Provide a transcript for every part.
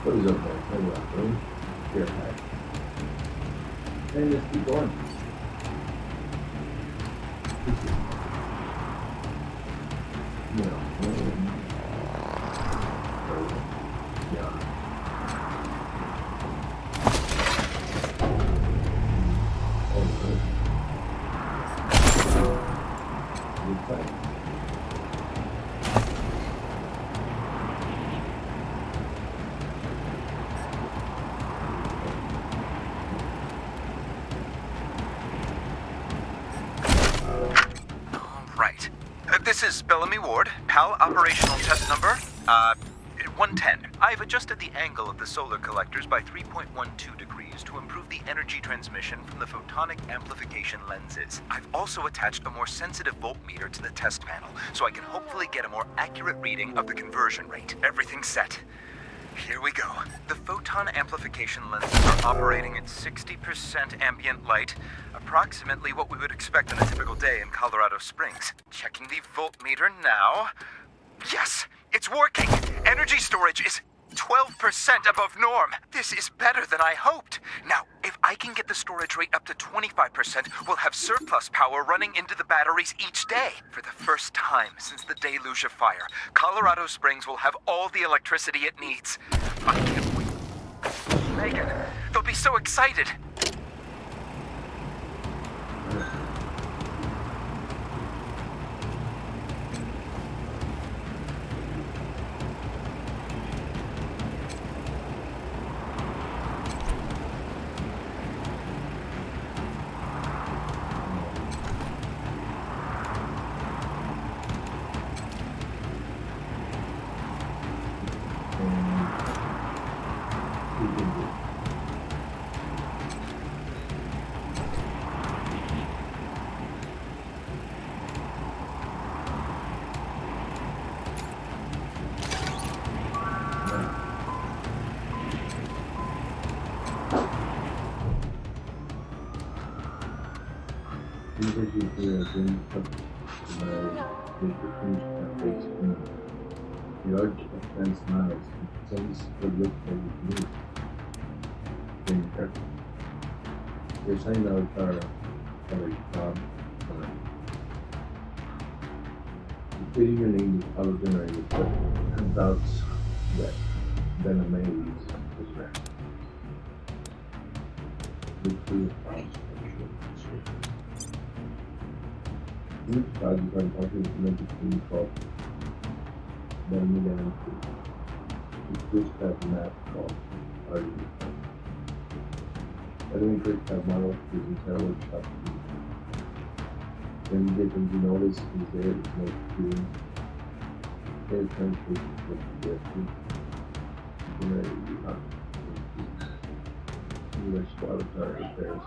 What is up, man? Tell you what, bro. Here, hi. And let's keep going. You know, yeah. Oh, good. Good fight. Right. This is Bellamy Ward, PAL operational test number, 110. I've adjusted the angle of the solar collectors by 3.12 degrees to improve the energy transmission from the photonic amplification lenses. I've also attached a more sensitive voltmeter to the test panel, so I can hopefully get a more accurate reading of the conversion rate. Everything's set. Here we go. The photon amplification lenses are operating at 60% ambient light, approximately what we would expect on a typical day in Colorado Springs. Checking the voltmeter now. Yes, it's working. Energy storage is 12% above norm. This is better than I hoped. Now, if I can get the storage rate up to 25%, we'll have surplus power running into the batteries each day. For the first time since the deluge of fire, Colorado Springs will have all the electricity it needs. I can't wait. Megan, they'll be so excited. Large offense miles, things could look like me. Being careful. You're saying that with our including your name is auto generated, but doubts that Venom is rare. These charges are important to make it being called Venom. It's this type of map called argument. Venom first have model is entire workshop. When you get them to notice is there is no feeling. Their country with the generated English avatar repairs.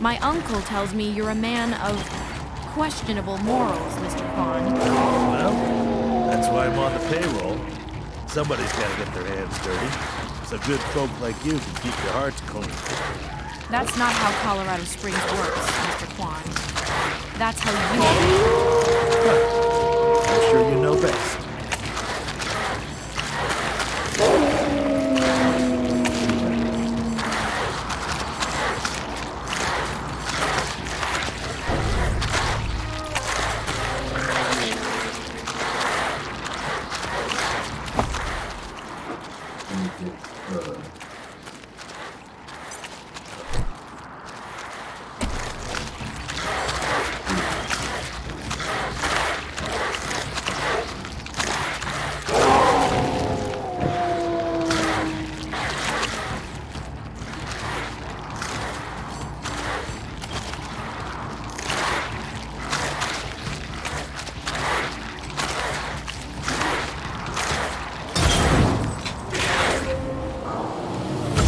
My uncle tells me you're a man of questionable morals, Mr. Kwan. Well, that's why I'm on the payroll. Somebody's gotta get their hands dirty, so good folk like you can keep your hearts clean. That's not how Colorado Springs works, Mr. Kwan. That's how you... I'm sure you know best.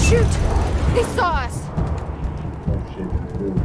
Shoot! They saw us! Oh shit, dude.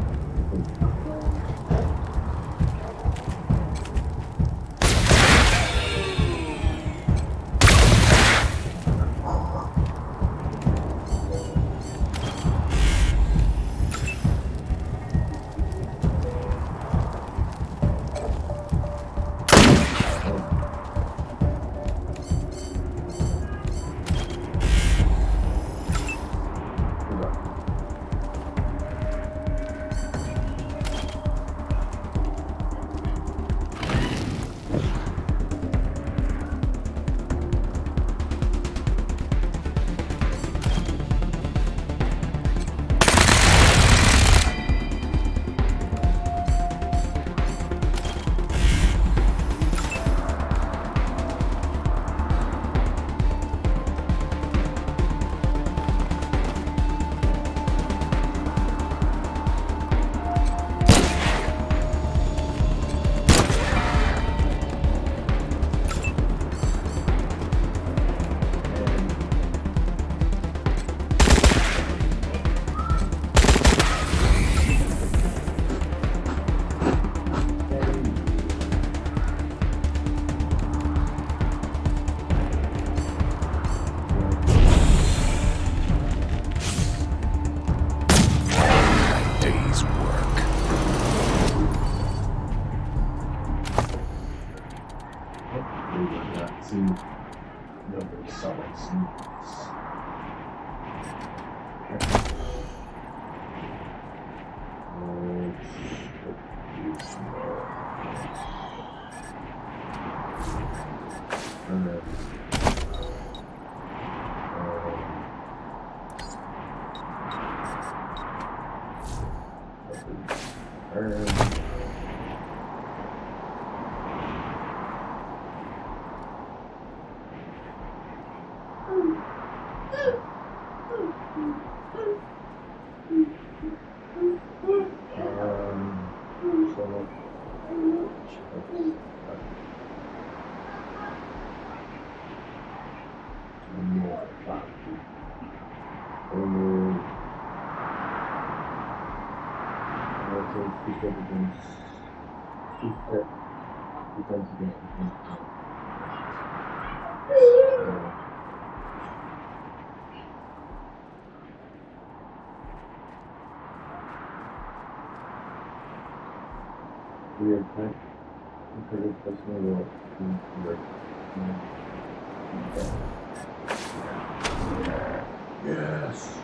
Yes.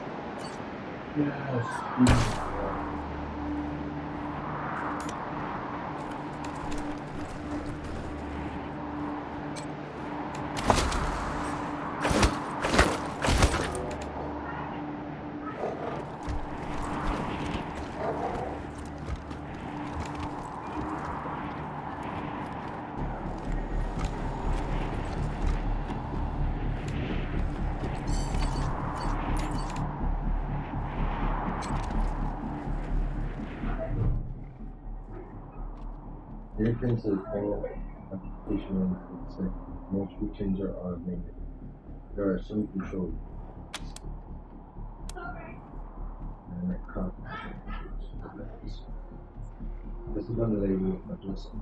Yes. Here comes the final application of the set. Most routines are automated. There are some controls. And a copy. Questo quando lei faccio la sera.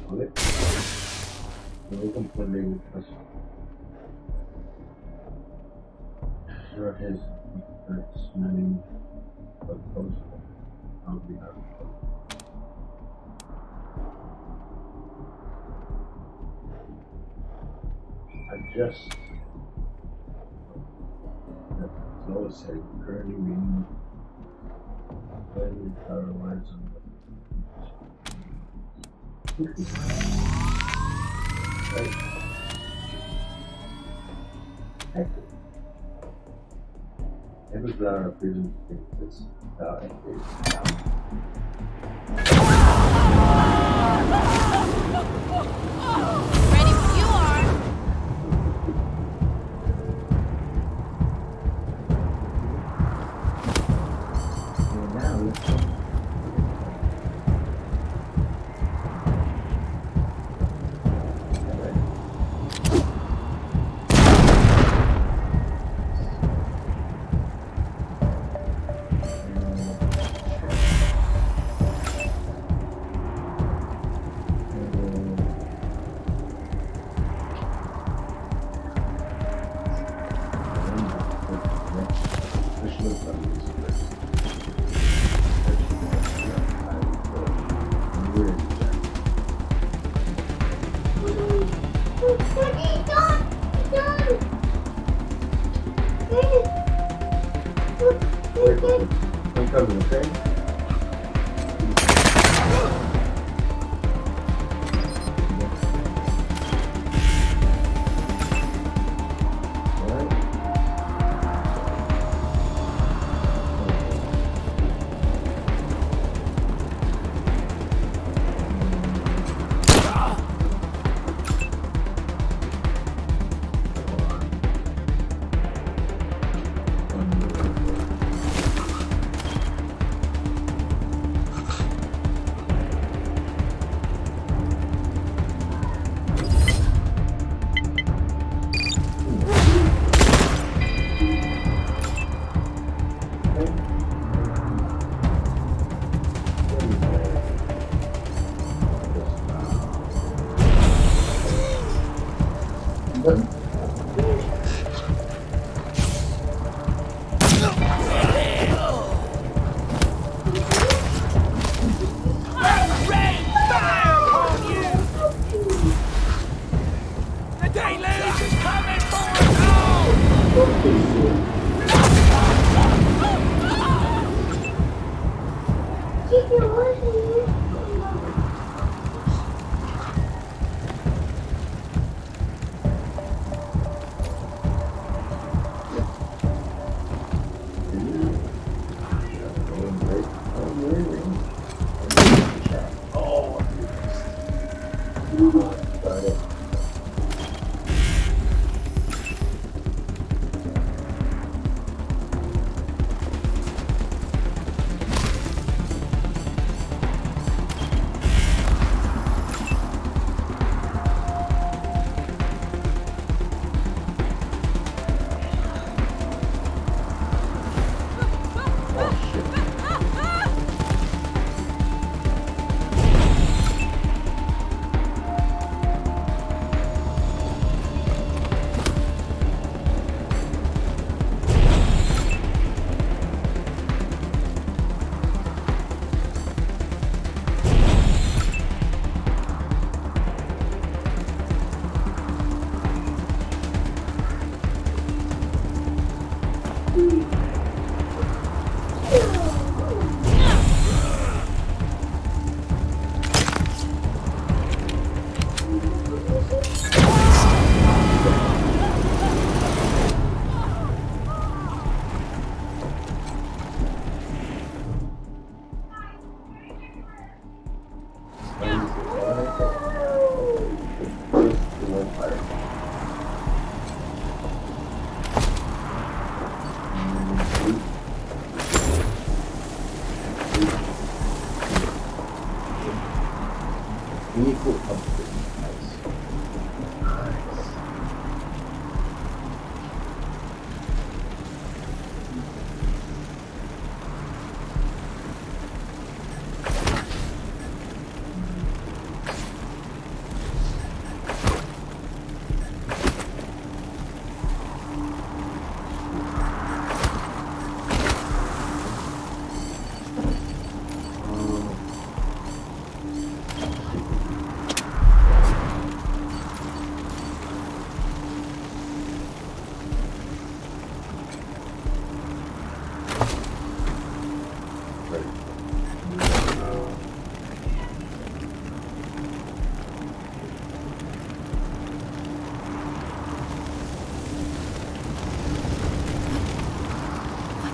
Vale? Non comprendere il faccio. Sure has many of those on behalf of adjust. That's always say currently reading very power lines on the right. Active. Every flower appears in this active. Ready when you are. And now let's go. I'm coming, okay? Alright.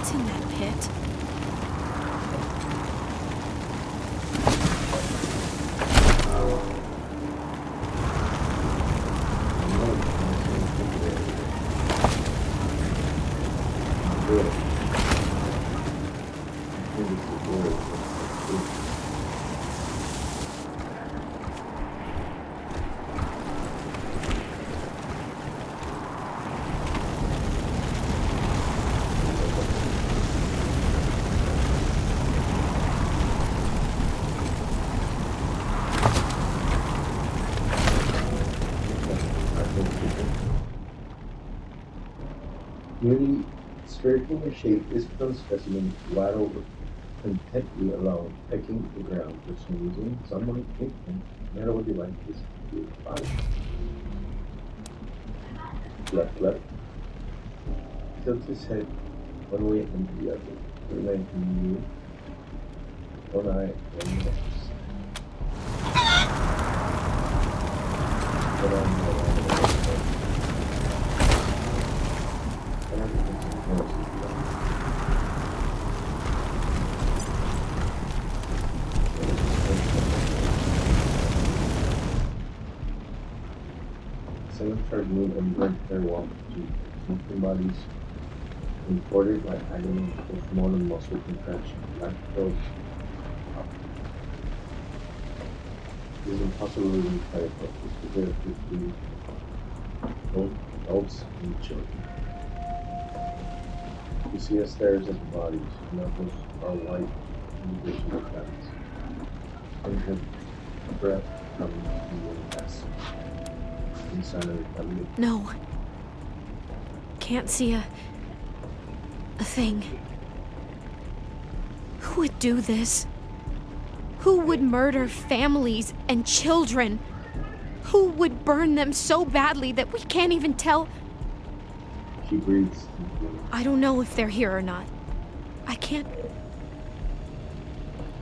What's in that pit? Nearly spherical in shape, this film specimen waddled contentedly along, pecking the ground for some reason. Someone think him, no matter what they like, this is fine. Left. Tilts his head one way and the other. One eye and the one eye and the next. One eye and the Someone started moving and went their walk to smoking bodies imported by agony with more than muscle contraction. Black throat. It is impossible to even try to focus because there are 15 both adults and children. You see us stares at the bodies, knuckles are white individual cuts. And her breath coming from the chest. Inside of the tummy. No. Can't see a thing. Who would do this? Who would murder families and children? Who would burn them so badly that we can't even tell? She breathes. I don't know if they're here or not. I can't...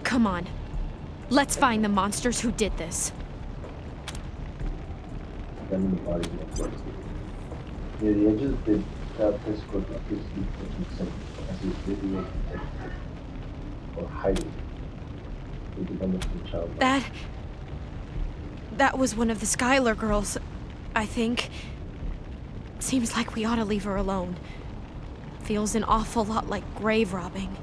Come on. Let's find the monsters who did this. Examine the bodies in the floor. Near the edge of the pit, crowd escort appears to be taking some as his video detected or hiding. They become a child. That was one of the Skylar girls, I think. Seems like we ought to leave her alone. Feels an awful lot like grave robbing.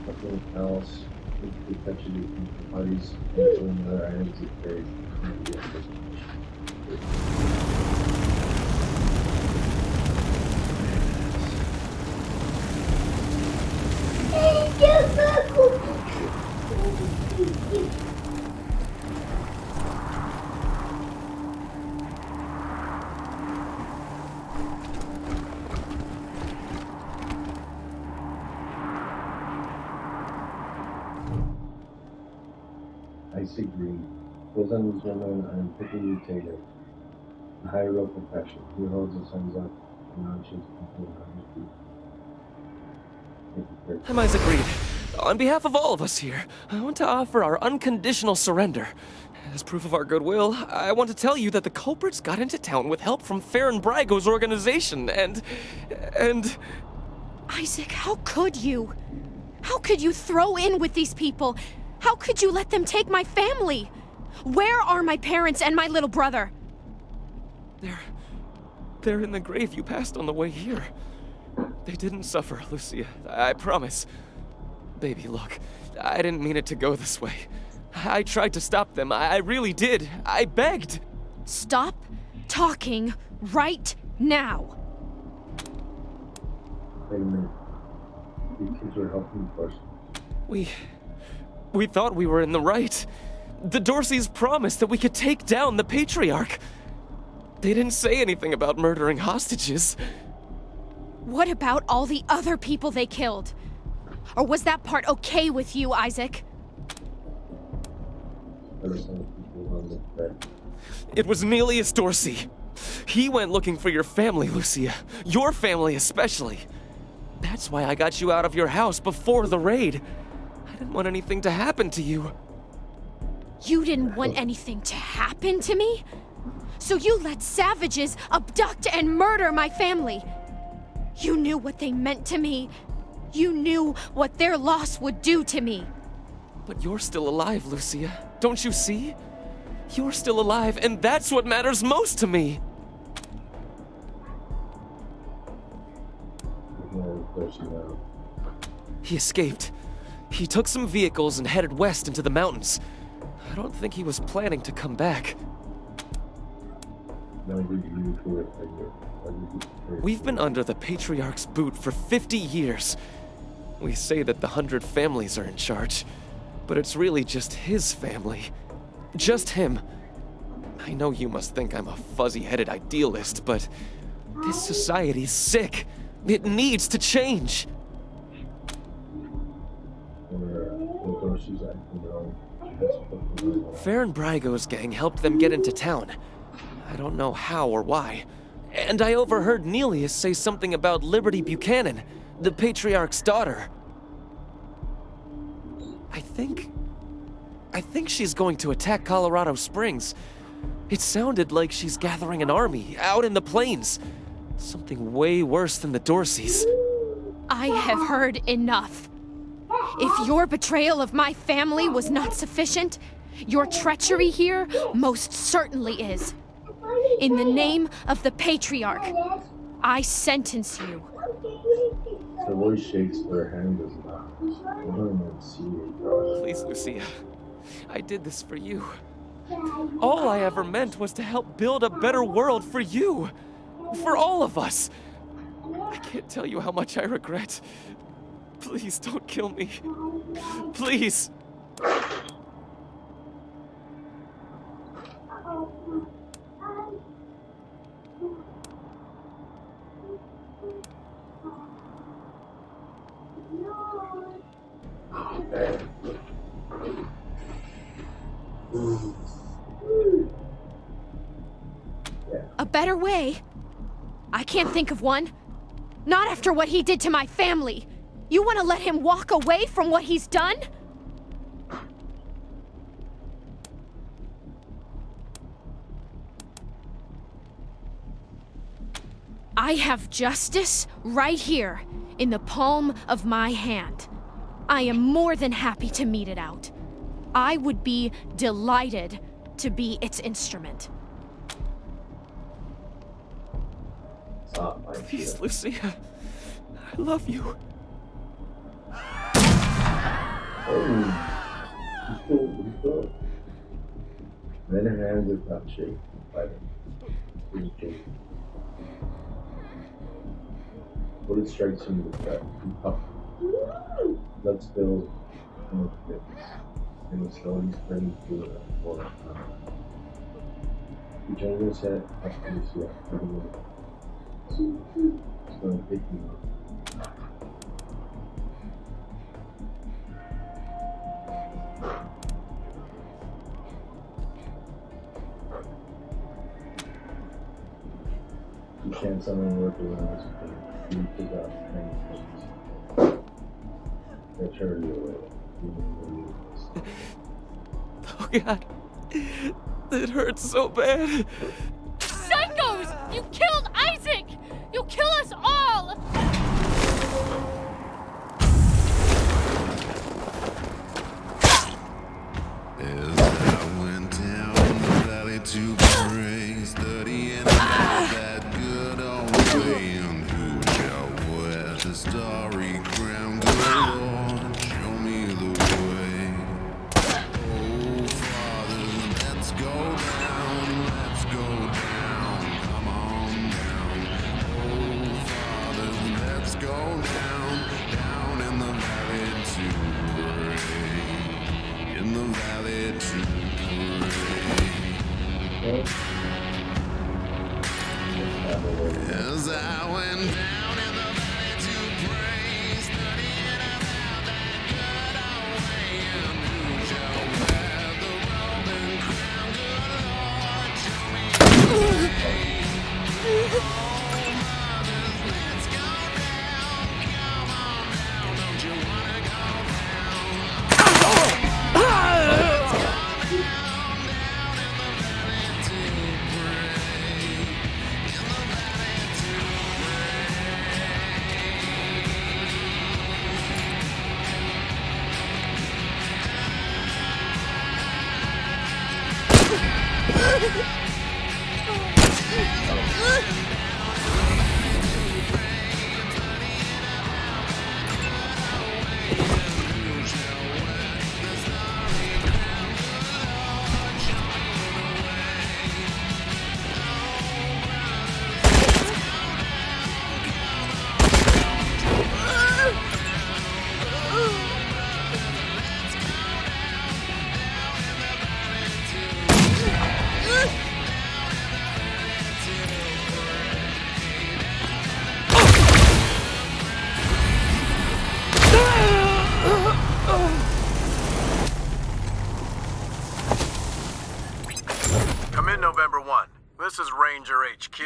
Nothing else. If you touch it, the bodies and other items it carries. Icy green. Goes on his gentleman and I'm picking you Taylor. A high rope profession. He holds his hands up and launches into the I'm Isaac Reed. On behalf of all of us here, I want to offer our unconditional surrender. As proof of our goodwill, I want to tell you that the culprits got into town with help from Farron Brago's organization, and... Isaac, how could you? How could you throw in with these people? How could you let them take my family? Where are my parents and my little brother? They're in the grave you passed on the way here. They didn't suffer, Lucia. I promise. Baby, look, I didn't mean it to go this way. I tried to stop them. I really did. I begged. Stop talking right now. Wait a minute. The kids were helping first. We thought we were in the right. The Dorseys promised that we could take down the Patriarch. They didn't say anything about murdering hostages. What about all the other people they killed? Or was that part okay with you, Isaac? It was Nelius Dorsey. He went looking for your family, Lucia. Your family especially. That's why I got you out of your house before the raid. I didn't want anything to happen to you. You didn't want anything to happen to me? So you let savages abduct and murder my family. You knew what they meant to me. You knew what their loss would do to me. But you're still alive, Lucia. Don't you see? You're still alive, and that's what matters most to me. He escaped. He took some vehicles and headed west into the mountains. I don't think he was planning to come back. We've been under the Patriarch's boot for 50 years. We say that the 100 families are in charge, but it's really just his family. Just him. I know you must think I'm a fuzzy-headed idealist, but this society's sick. It needs to change. Farron Brygo's gang helped them get into town. I don't know how or why. And I overheard Nelius say something about Liberty Buchanan, the Patriarch's daughter. I think she's going to attack Colorado Springs. It sounded like she's gathering an army out in the plains. Something way worse than the Dorseys. I have heard enough. If your betrayal of my family was not sufficient, your treachery here most certainly is. In the name of the Patriarch, I sentence you. The voice shakes, but her hand does not. I don't even see it. Please, Lucia. I did this for you. All I ever meant was to help build a better world for you. For all of us. I can't tell you how much I regret. Please don't kill me. Please. A better way? I can't think of one. Not after what he did to my family. You want to let him walk away from what he's done? I have justice right here in the palm of my hand. I am more than happy to mete it out. I would be delighted to be its instrument. Please, Lucia. I love you. He's still. Then her hand does not shake. He's shaking. Bullet strikes him with that. He puffs. Blood spills from his lips, and it slowly spreading through the water. He turns his head up to the sea, slowly picking up. You can't summon work around this pain. You pick up many things. They turn you away. Oh God. It hurts so bad. Psychos! You killed Isaac! You'll kill us all! As I went down the valley to pray, studying about that good old way, and who shall wear the starry crown? Good Lord, show me the way. Oh, Father, let's go down, come on down. Oh, Father, let's go down in the valley to pray. In the valley to pray. As I went down in the valley to pray, studying about that good old way, and who shall wear the robe and crown? Good Lord, show me the way. Oh, mothers, let's go down. Come on down, don't you wanna go down? Let's go down. Come in, November 1. This is Ranger HQ.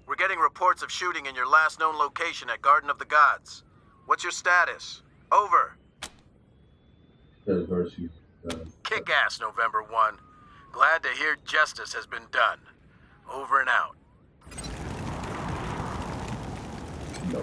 We're getting reports of shooting in your last known location at Garden of the Gods. What's your status? Over. Versus, Kick ass, November 1. Glad to hear justice has been done. Over and out. no.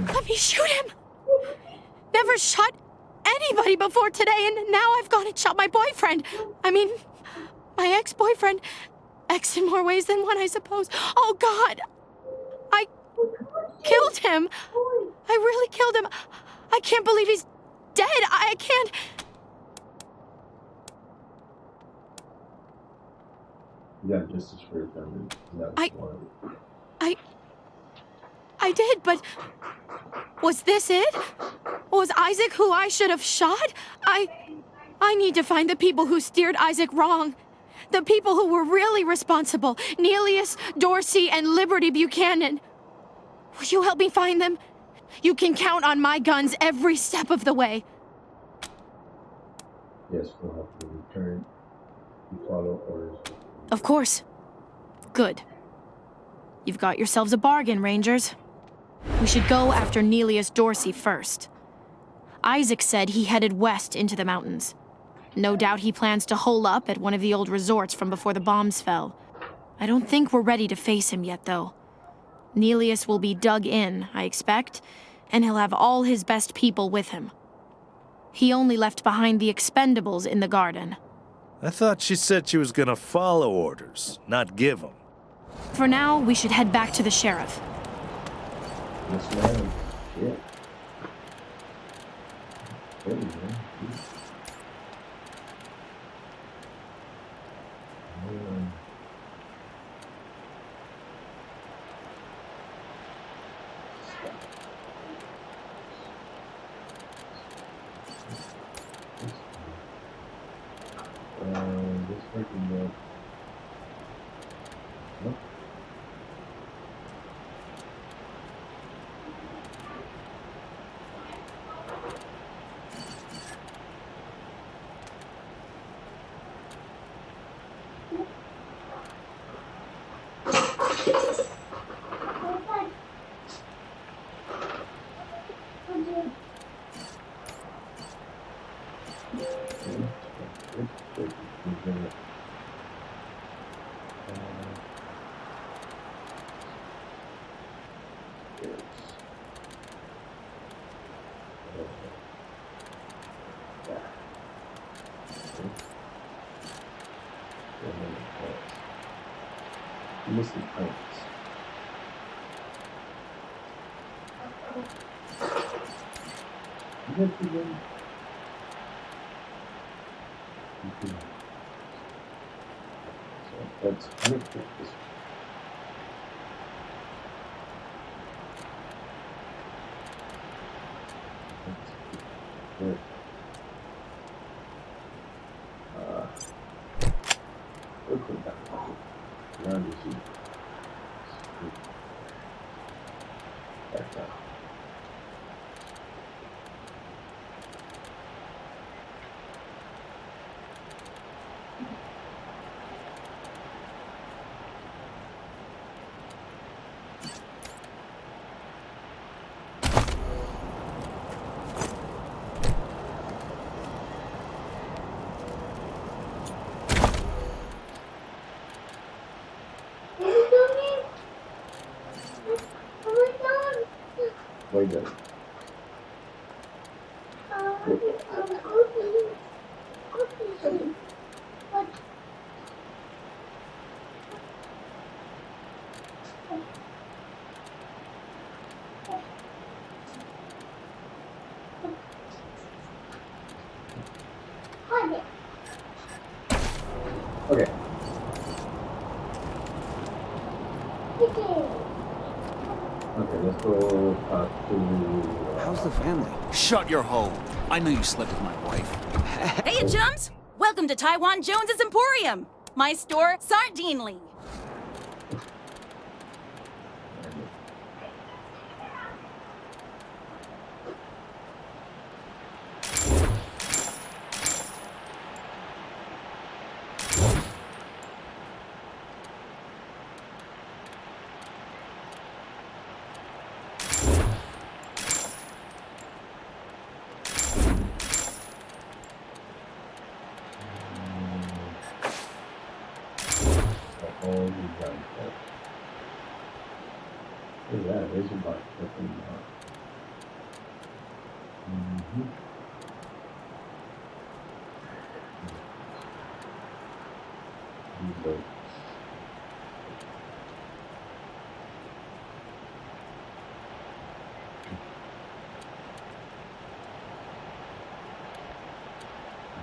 Let me shoot him! Never shot anybody before today, and now I've gone and shot my boyfriend. I mean, my ex-boyfriend. Ex in more ways than one, I suppose. Oh, God! I killed him! I really killed him! I can't believe he's dead! I can't... You got justice for your family. I did, but... Was this it? Was Isaac who I should have shot? I need to find the people who steered Isaac wrong. The people who were really responsible. Neelius, Dorsey, and Liberty Buchanan. Will you help me find them? You can count on my guns every step of the way. Yes, we'll have to return. You follow orders. Of course. Good. You've got yourselves a bargain, Rangers. We should go after Neelius Dorsey first. Isaac said he headed west into the mountains. No doubt he plans to hole up at one of the old resorts from before the bombs fell. I don't think we're ready to face him yet, though. Neelius will be dug in, I expect, and he'll have all his best people with him. He only left behind the expendables in the garden. I thought she said she was gonna follow orders, not give them. For now, we should head back to the sheriff. Yes, ma'am. Yeah. There you go. This working good. Nope. Missing points. You have to go. can, so that's 100 feet this way. Good. We'll put that around your seat. Back down. Way done. Okay. Okay, let's go to. How's the family? Shut your hole. I know you slept with my wife. Hey, chums! Welcome to Taiwan Jones's Emporium, my store, Sardinely. Look at that, there's a bunch.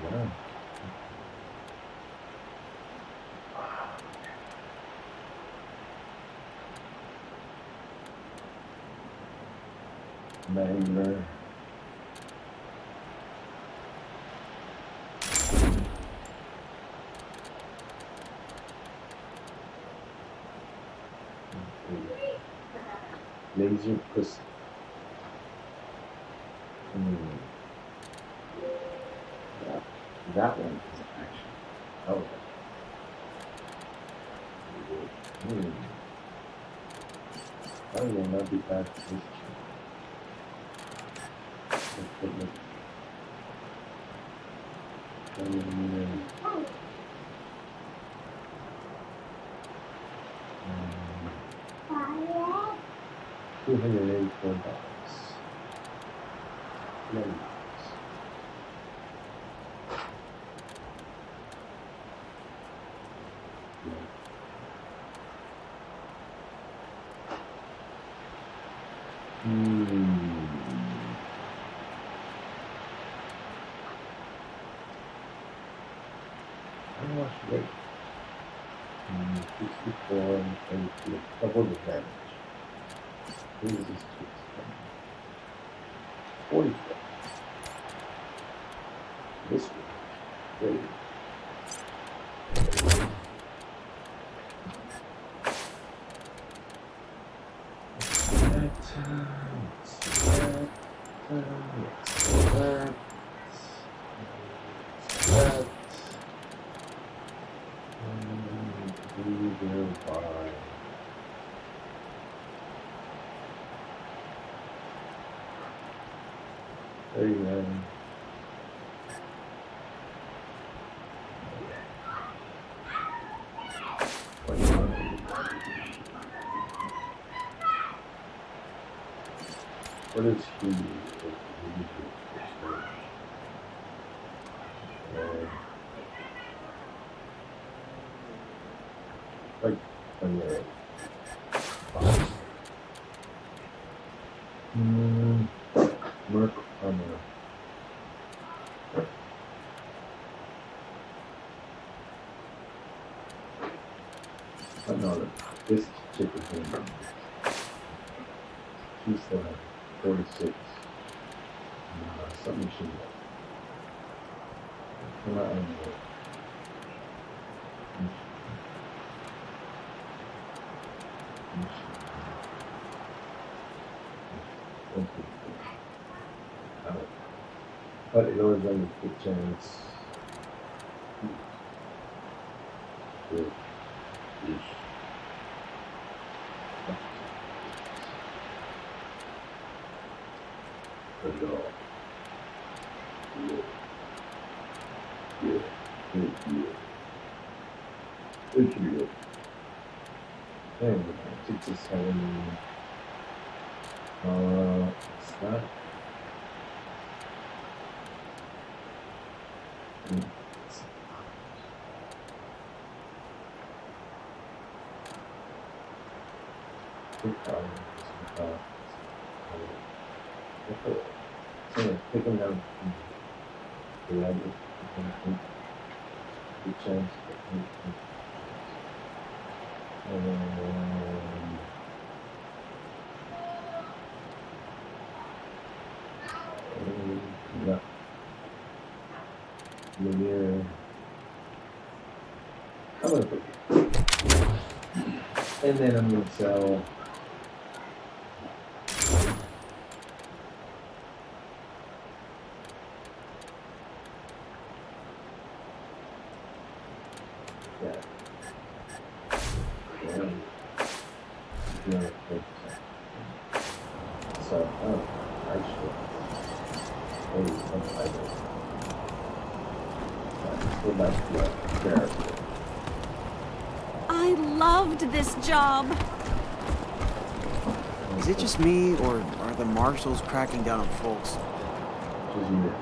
Yeah. Mangler. Laser pistol. Yeah, that one is actually. Oh. That will not be bad for this. $284. How much weight? 64 and 32. Double the damage. This is too expensive. 44. This one. Really. There you go. What is he? Like 28. Merc armor. No, this chick is in. She still has 46. Something she got. Come out and but it always has a good chance. Good. It's just having it's not it's, picking down the idea, good chance. Yeah. Linear. I'm gonna put it. And then I'm gonna sell. Yeah. Yeah. So, actually, maybe something like this. Let's go back to the therapy. I loved this job. Is it just me, or are the marshals cracking down on folks? Just you.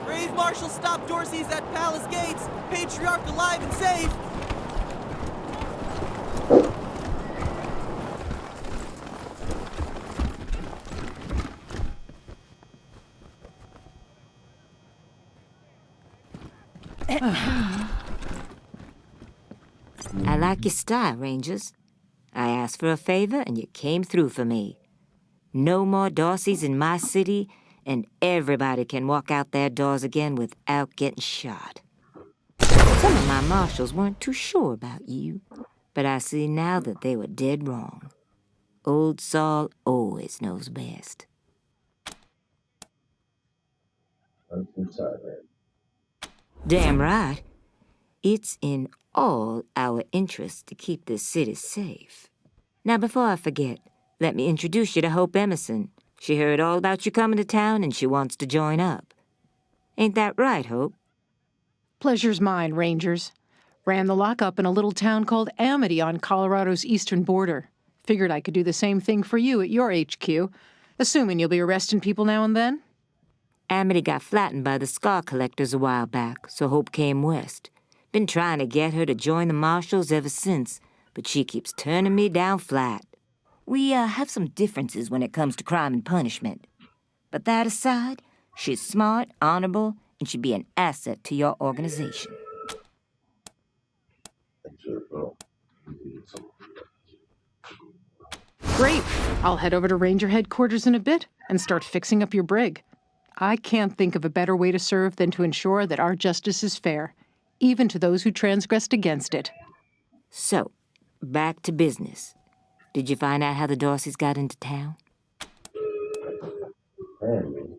Brave Marshal stop Dorsey's at Palace Gates. Patriarch alive and safe. I like your style, Rangers. I asked for a favor and you came through for me. No more Darcys in my city, and everybody can walk out their doors again without getting shot. Some of my marshals weren't too sure about you, but I see now that they were dead wrong. Old Saul always knows best. I'm sorry, man. Damn right. It's in all our interests to keep this city safe. Now, before I forget, let me introduce you to Hope Emerson. She heard all about you coming to town and she wants to join up. Ain't that right, Hope? Pleasure's mine, Rangers. Ran the lockup in a little town called Amity on Colorado's eastern border. Figured I could do the same thing for you at your HQ, assuming you'll be arresting people now and then. Amity got flattened by the scar collectors a while back, so Hope came west. Been trying to get her to join the marshals ever since, but she keeps turning me down flat. We have some differences when it comes to crime and punishment. But that aside, she's smart, honorable, and should be an asset to your organization. Great. I'll head over to Ranger headquarters in a bit and start fixing up your brig. I can't think of a better way to serve than to ensure that our justice is fair, even to those who transgressed against it. So, back to business. Did you find out how the Darcys got into town? Apparently.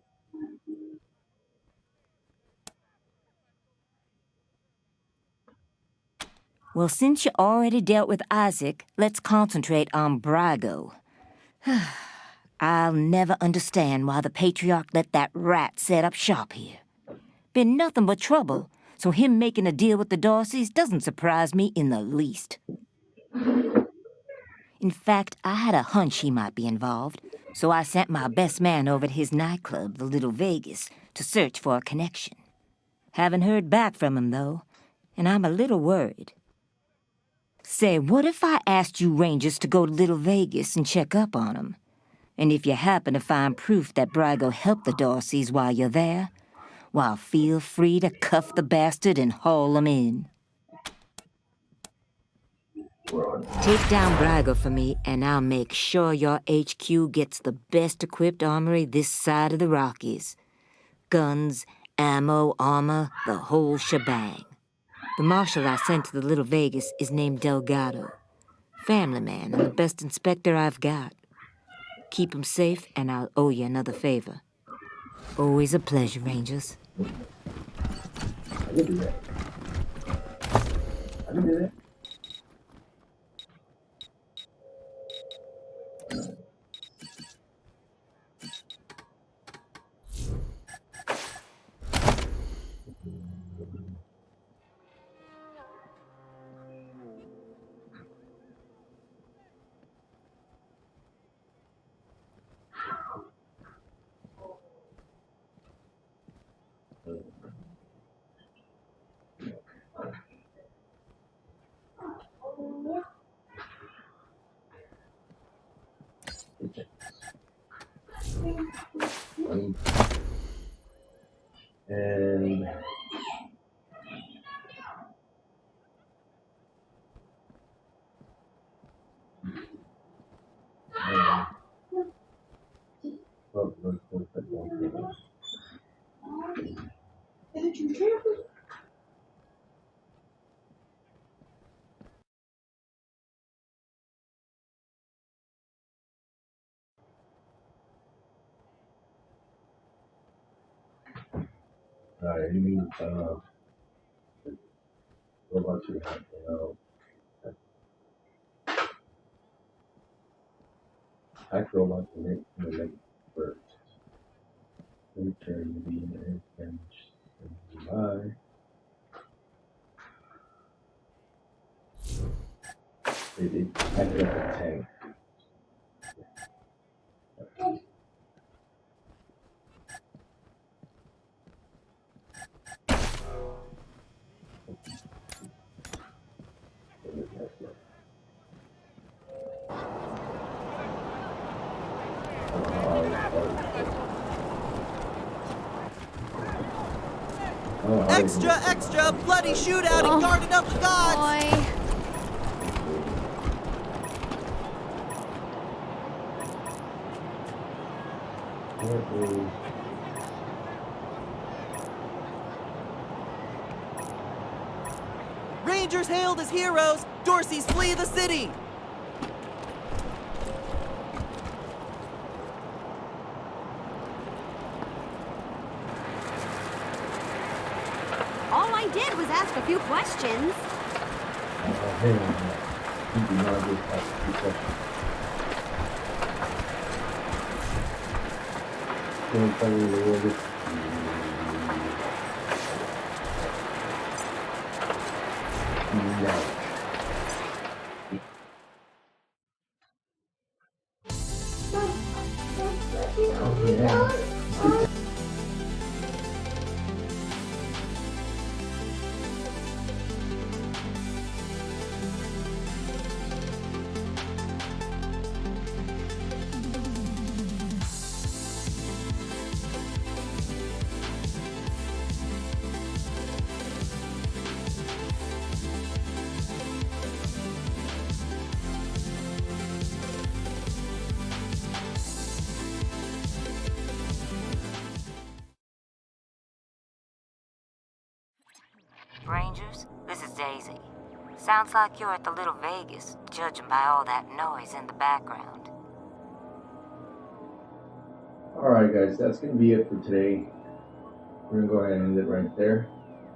Well, since you already dealt with Isaac, let's concentrate on Brago. I'll never understand why the Patriarch let that rat set up shop here. Been nothing but trouble, so him making a deal with the Darcys doesn't surprise me in the least. In fact, I had a hunch he might be involved, so I sent my best man over to his nightclub, the Little Vegas, to search for a connection. Haven't heard back from him, though, and I'm a little worried. Say, what if I asked you Rangers to go to Little Vegas and check up on him? And if you happen to find proof that Brago helped the Darcys while you're there, well, feel free to cuff the bastard and haul him in. Take down Braga for me, and I'll make sure your HQ gets the best equipped armory this side of the Rockies. Guns, ammo, armor, the whole shebang. The marshal I sent to the Little Vegas is named Delgado. Family man and the best inspector I've got. Keep him safe, and I'll owe you another favor. Always a pleasure, Rangers. I can do that. I can do that. And alright, you mean what about you? I feel about the next first. Return to be in July. It acted like a tank. Extra, extra! Bloody shootout in Garden of the Gods! Boy. Rangers hailed as heroes! Dorsey's flee the city! All I did was ask a few questions. Rangers, this is Daisy. Sounds like you're at the Little Vegas, judging by all that noise in the background. Alright guys, that's going to be it for today. We're going to go ahead and end it right there.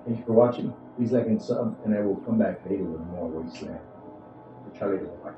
Thank you for watching. Please like and sub, and I will come back later with more Wasteland. Ciao later. Bye.